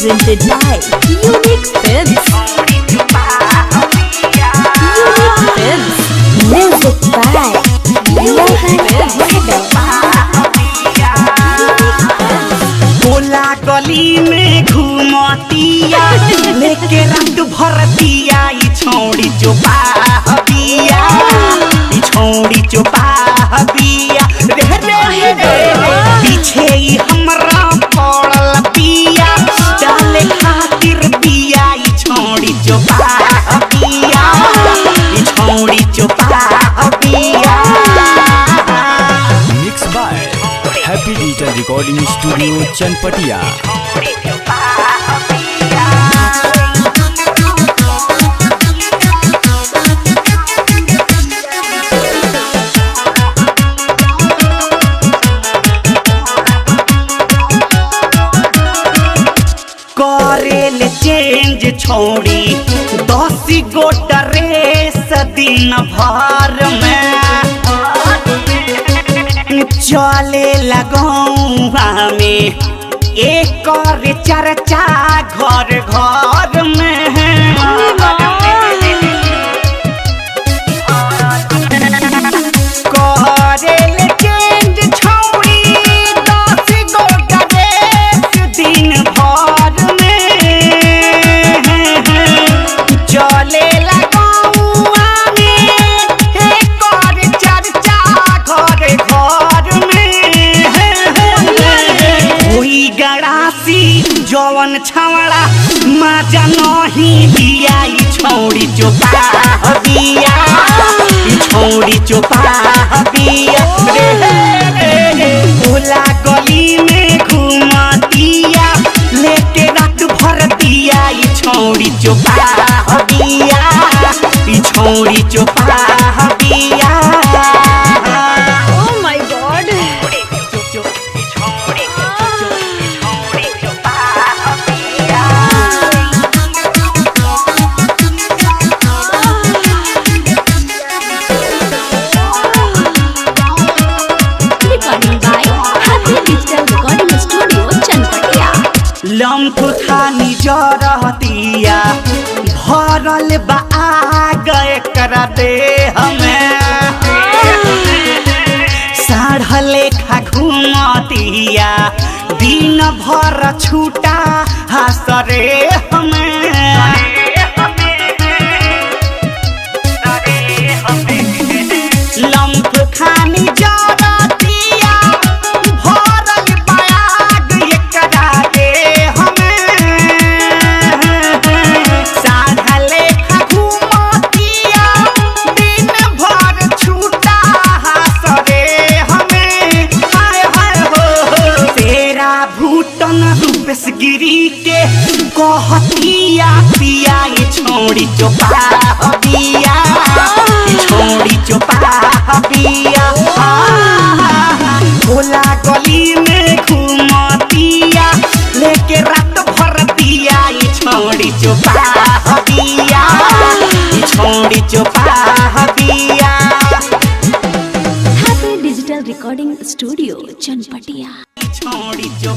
presented by Unique Films. Unique Films. Music by Unique Films. बोला गली में घूमतिया लेके रंग भरतिया ई छोड़ी जो बाहबिया ई छोड़ी जो बाहबिया रे पीछे ही हमरा पड़ल पिया डाले खातिर पिया ई छोड़ी जो बाहबिया ई छोड़ी जो बाहबिया। Mix by happy digital recording studio Chanpatia. करेल चेंज छोड़ी 10 गो ड्रेस दिन भर में चले लगौआ में एक चर्चा घर घर में करेल चेंज छोड़ी 10 गो ड्रेस दिन भर चले लगौआ में एक चर्चा घर घर में कोई गड़ासी जवन छवड़ा मजा नहीं दिया ई छोड़ी जो बाहबिया ई छोड़ी जो बाहबिया भोला गली में घूमतिया लेके रात भर दिया ई छोड़ी जो बाहबिया ई छोड़ी जो बाहबिया। Oh my God! Recording by Happy Digital Recording Studio, Chanpatia. Lymph खानी जरतिया भरल बाग कर दे हमें साढ़ लेखा घूमतिया दिन भर छूटा हसरे हमें लम्फ खानी जरतिया भरल बाग करा दे गिरी के कहतिया पिया ई छोड़ी जो बाहबिया ई छोड़ी जो बाहबिया भोला गली में घूमतिया लेके रात भर दिया ई छोड़ी जो बाहबिया ई छोड़ी जो बाहबिया। Happy Digital Recording Studio, Chanpatia. छोड़ी जो